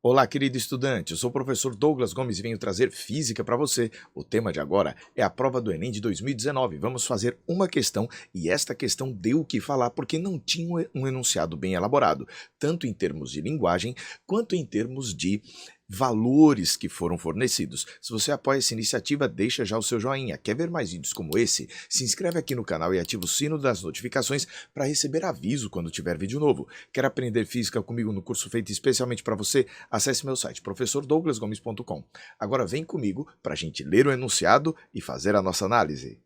Olá, querido estudante, eu sou o professor Douglas Gomes e venho trazer física para você. O tema de agora é a prova do Enem de 2019. Vamos fazer uma questão e esta questão deu o que falar porque não tinha um enunciado bem elaborado, tanto em termos de linguagem quanto em termos de valores que foram fornecidos. Se você apoia essa iniciativa, deixa já o seu joinha. Quer ver mais vídeos como esse? Se inscreve aqui no canal e ativa o sino das notificações para receber aviso quando tiver vídeo novo. Quer aprender física comigo no curso feito especialmente para você? Acesse meu site, professordouglasgomes.com. Agora vem comigo para a gente ler o enunciado e fazer a nossa análise.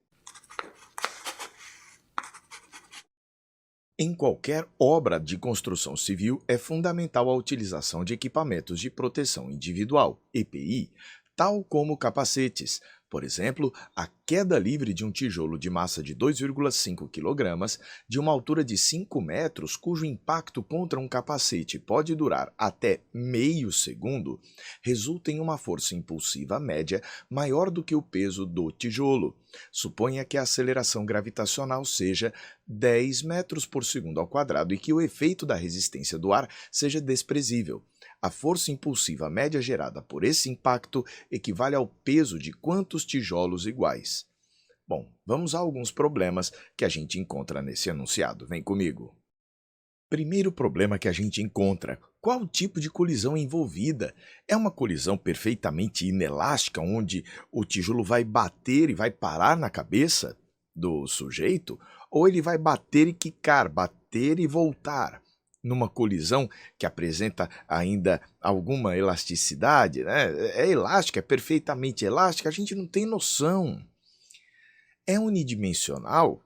Em qualquer obra de construção civil, é fundamental a utilização de equipamentos de proteção individual, EPI, tal como capacetes. Por exemplo, a queda livre de um tijolo de massa de 2,5 kg, de uma altura de 5 metros, cujo impacto contra um capacete pode durar até meio segundo, resulta em uma força impulsiva média maior do que o peso do tijolo. Suponha que a aceleração gravitacional seja 10 metros por segundo ao quadrado e que o efeito da resistência do ar seja desprezível. A força impulsiva média gerada por esse impacto equivale ao peso de quantos tijolos iguais? Bom, vamos a alguns problemas que a gente encontra nesse enunciado. Vem comigo. Primeiro problema que a gente encontra: qual tipo de colisão é envolvida? É uma colisão perfeitamente inelástica, onde o tijolo vai bater e vai parar na cabeça do sujeito? Ou ele vai bater e quicar, bater e voltar? Numa colisão que apresenta ainda alguma elasticidade, né? É elástica, é perfeitamente elástica, a gente não tem noção. É unidimensional?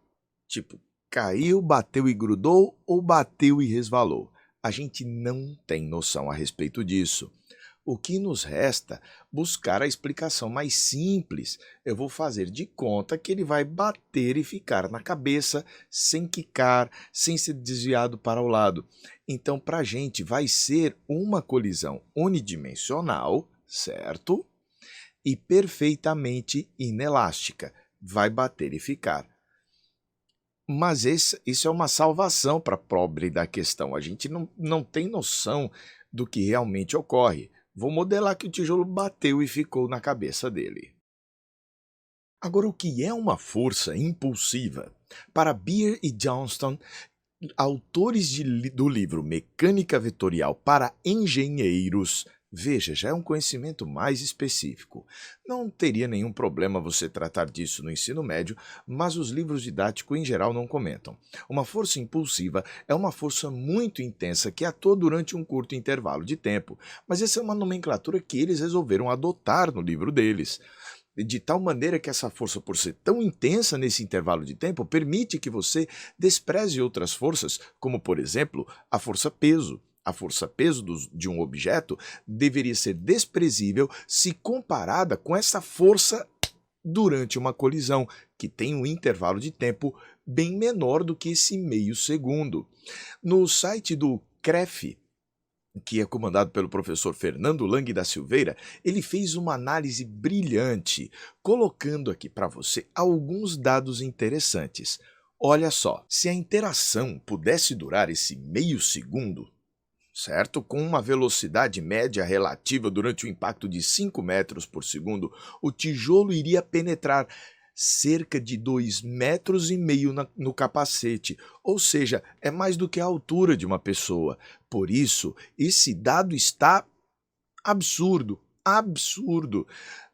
Tipo, caiu, bateu e grudou ou bateu e resvalou? A gente não tem noção a respeito disso. O que nos resta? Buscar a explicação mais simples. Eu vou fazer de conta que ele vai bater e ficar na cabeça, sem quicar, sem ser desviado para o lado. Então, para a gente, vai ser uma colisão unidimensional, certo? E perfeitamente inelástica. Vai bater e ficar. Mas isso é uma salvação para a pobre da questão. A gente não tem noção do que realmente ocorre. Vou modelar que o tijolo bateu e ficou na cabeça dele. Agora, o que é uma força impulsiva? Para Beer e Johnston, autores do livro Mecânica Vetorial para Engenheiros, veja, já é um conhecimento mais específico. Não teria nenhum problema você tratar disso no ensino médio, mas os livros didáticos em geral não comentam. Uma força impulsiva é uma força muito intensa que atua durante um curto intervalo de tempo, mas essa é uma nomenclatura que eles resolveram adotar no livro deles. De tal maneira que essa força, por ser tão intensa nesse intervalo de tempo, permite que você despreze outras forças, como, por exemplo, a força-peso. A força-peso de um objeto deveria ser desprezível se comparada com essa força durante uma colisão, que tem um intervalo de tempo bem menor do que esse meio segundo. No site do CREF, que é comandado pelo professor Fernando Lang da Silveira, ele fez uma análise brilhante, colocando aqui para você alguns dados interessantes. Olha só, se a interação pudesse durar esse meio segundo, certo? Com uma velocidade média relativa durante o impacto de 5 metros por segundo, o tijolo iria penetrar cerca de 2,5 metros no capacete, ou seja, é mais do que a altura de uma pessoa. Por isso, esse dado está absurdo, absurdo.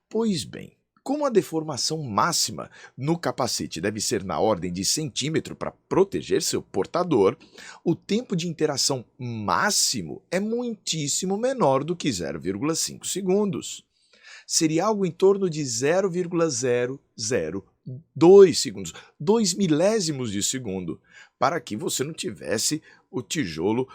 Pois bem, como a deformação máxima no capacete deve ser na ordem de centímetro para proteger seu portador, o tempo de interação máximo é muitíssimo menor do que 0,5 segundos. Seria algo em torno de 0,002 segundos, 2 milésimos de segundo, para que você não tivesse o tijolo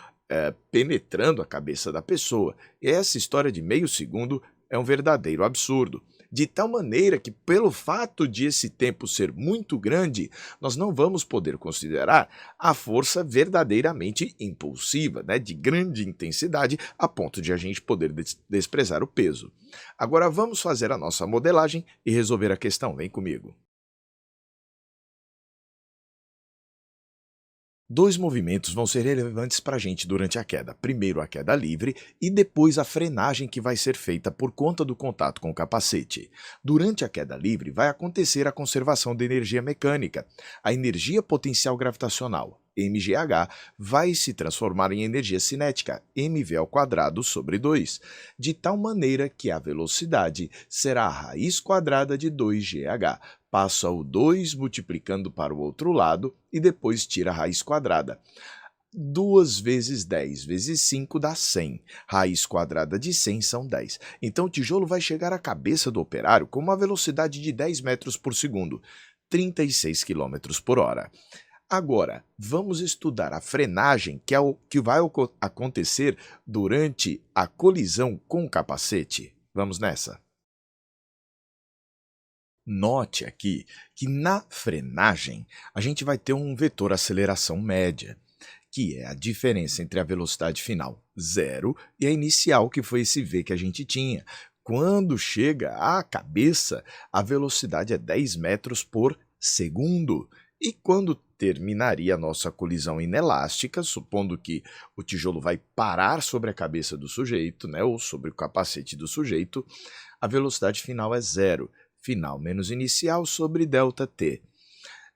penetrando a cabeça da pessoa. E essa história de meio segundo é um verdadeiro absurdo. De tal maneira que, pelo fato de esse tempo ser muito grande, nós não vamos poder considerar a força verdadeiramente impulsiva, né, de grande intensidade, a ponto de a gente poder desprezar o peso. Agora vamos fazer a nossa modelagem e resolver a questão. Vem comigo. Dois movimentos vão ser relevantes para a gente durante a queda. Primeiro a queda livre e depois a frenagem que vai ser feita por conta do contato com o capacete. Durante a queda livre vai acontecer a conservação de energia mecânica. A energia potencial gravitacional, mgh, vai se transformar em energia cinética, mv²/2, de tal maneira que a velocidade será a raiz quadrada de 2gh. Passa o 2 multiplicando para o outro lado e depois tira a raiz quadrada. 2 vezes 10 vezes 5 dá 100. Raiz quadrada de 100 são 10. Então o tijolo vai chegar à cabeça do operário com uma velocidade de 10 metros por segundo, 36 quilômetros por hora. Agora, vamos estudar a frenagem, que é o que vai acontecer durante a colisão com o capacete. Vamos nessa? Note aqui que na frenagem a gente vai ter um vetor aceleração média, que é a diferença entre a velocidade final, 0, e a inicial, que foi esse v que a gente tinha. Quando chega à cabeça, a velocidade é 10 metros por segundo. E quando terminaria a nossa colisão inelástica, supondo que o tijolo vai parar sobre a cabeça do sujeito, né, ou sobre o capacete do sujeito, a velocidade final é 0. Final menos inicial sobre ΔT.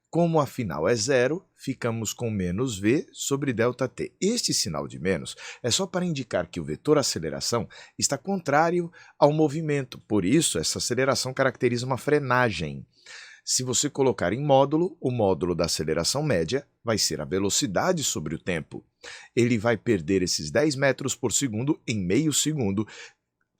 Como a final é 0, ficamos com menos v sobre ΔT. Este sinal de menos é só para indicar que o vetor aceleração está contrário ao movimento, por isso essa aceleração caracteriza uma frenagem. Se você colocar em módulo, o módulo da aceleração média vai ser a velocidade sobre o tempo. Ele vai perder esses 10 metros por segundo em meio segundo,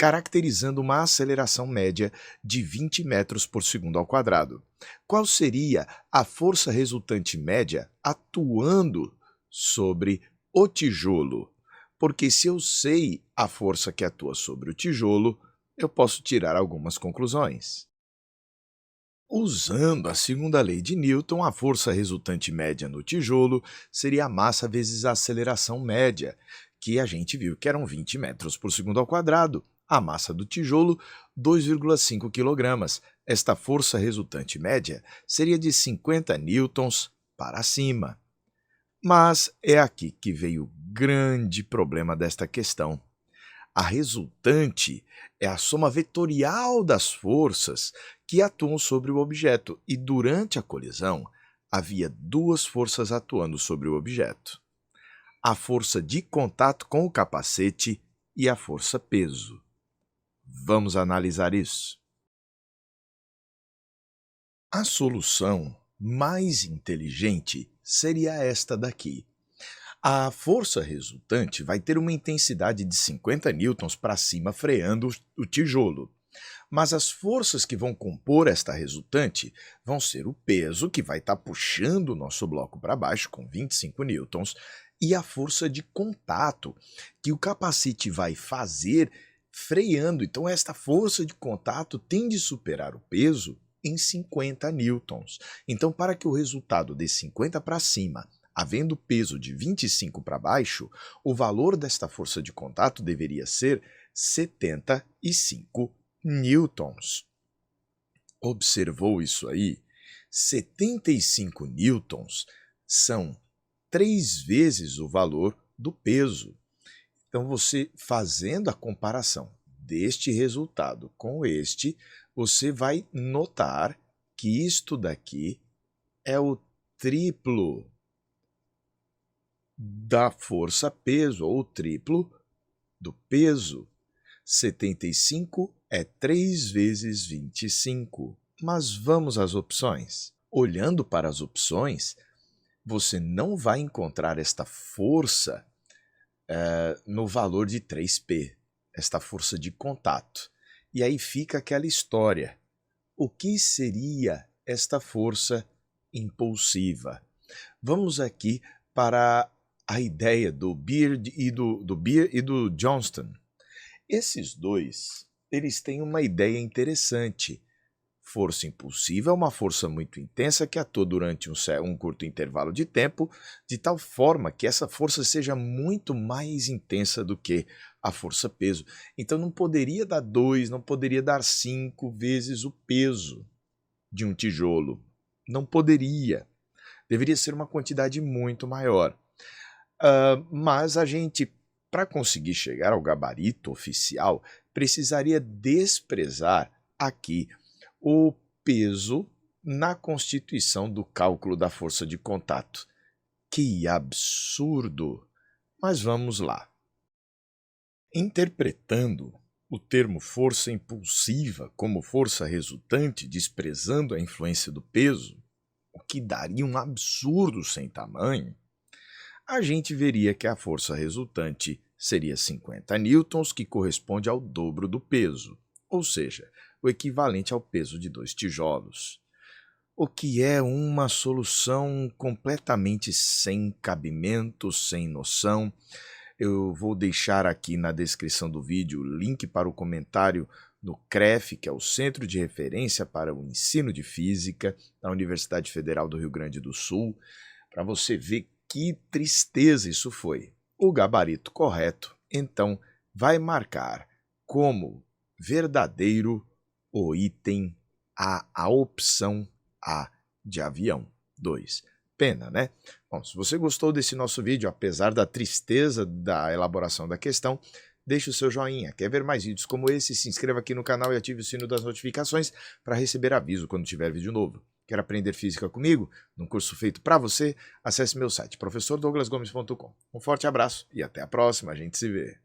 caracterizando uma aceleração média de 20 metros por segundo ao quadrado. Qual seria a força resultante média atuando sobre o tijolo? Porque se eu sei a força que atua sobre o tijolo, eu posso tirar algumas conclusões. Usando a segunda lei de Newton, a força resultante média no tijolo seria a massa vezes a aceleração média, que a gente viu que eram 20 metros por segundo ao quadrado. A massa do tijolo, 2,5 kg. Esta força resultante média seria de 50 newtons para cima. Mas é aqui que veio o grande problema desta questão. A resultante é a soma vetorial das forças que atuam sobre o objeto, e durante a colisão havia duas forças atuando sobre o objeto: a força de contato com o capacete e a força peso. Vamos analisar isso. A solução mais inteligente seria esta daqui. A força resultante vai ter uma intensidade de 50 newtons para cima freando o tijolo. Mas as forças que vão compor esta resultante vão ser o peso, que vai estar puxando o nosso bloco para baixo com 25 newtons, e a força de contato, que o capacete vai fazer freando. Então esta força de contato tem de superar o peso em 50 newtons. Então, para que o resultado dê 50 para cima, havendo peso de 25 para baixo, o valor desta força de contato deveria ser 75 newtons. Observou isso aí? 75 newtons são 3 vezes o valor do peso. Então, você fazendo a comparação deste resultado com este, você vai notar que isto daqui é o triplo da força-peso, ou o triplo do peso. 75 é 3 vezes 25. Mas vamos às opções. Olhando para as opções, você não vai encontrar esta força no valor de 3P, esta força de contato. E aí fica aquela história. O que seria esta força impulsiva? Vamos aqui para a ideia do Beard e do Johnston. Esses dois, eles têm uma ideia interessante. Força impulsiva é uma força muito intensa que atua durante um curto intervalo de tempo, de tal forma que essa força seja muito mais intensa do que a força-peso. Então não poderia dar 2, não poderia dar 5 vezes o peso de um tijolo. Não poderia. Deveria ser uma quantidade muito maior. Mas a gente, para conseguir chegar ao gabarito oficial, precisaria desprezar aqui o peso na constituição do cálculo da força de contato. Que absurdo! Mas vamos lá. Interpretando o termo força impulsiva como força resultante, desprezando a influência do peso, o que daria um absurdo sem tamanho, a gente veria que a força resultante seria 50 newtons, que corresponde ao dobro do peso, ou seja, o equivalente ao peso de 2 tijolos. O que é uma solução completamente sem cabimento, sem noção. Eu vou deixar aqui na descrição do vídeo o link para o comentário no CREF, que é o Centro de Referência para o Ensino de Física da Universidade Federal do Rio Grande do Sul, para você ver que tristeza isso foi. O gabarito correto, então, vai marcar como verdadeiro o item a opção A de avião. 2. Pena, né? Bom, se você gostou desse nosso vídeo, apesar da tristeza da elaboração da questão, deixe o seu joinha. Quer ver mais vídeos como esse? Se inscreva aqui no canal e ative o sino das notificações para receber aviso quando tiver vídeo novo. Quer aprender física comigo? Num curso feito para você? Acesse meu site, professordouglasgomes.com. Um forte abraço e até a próxima, a gente se vê.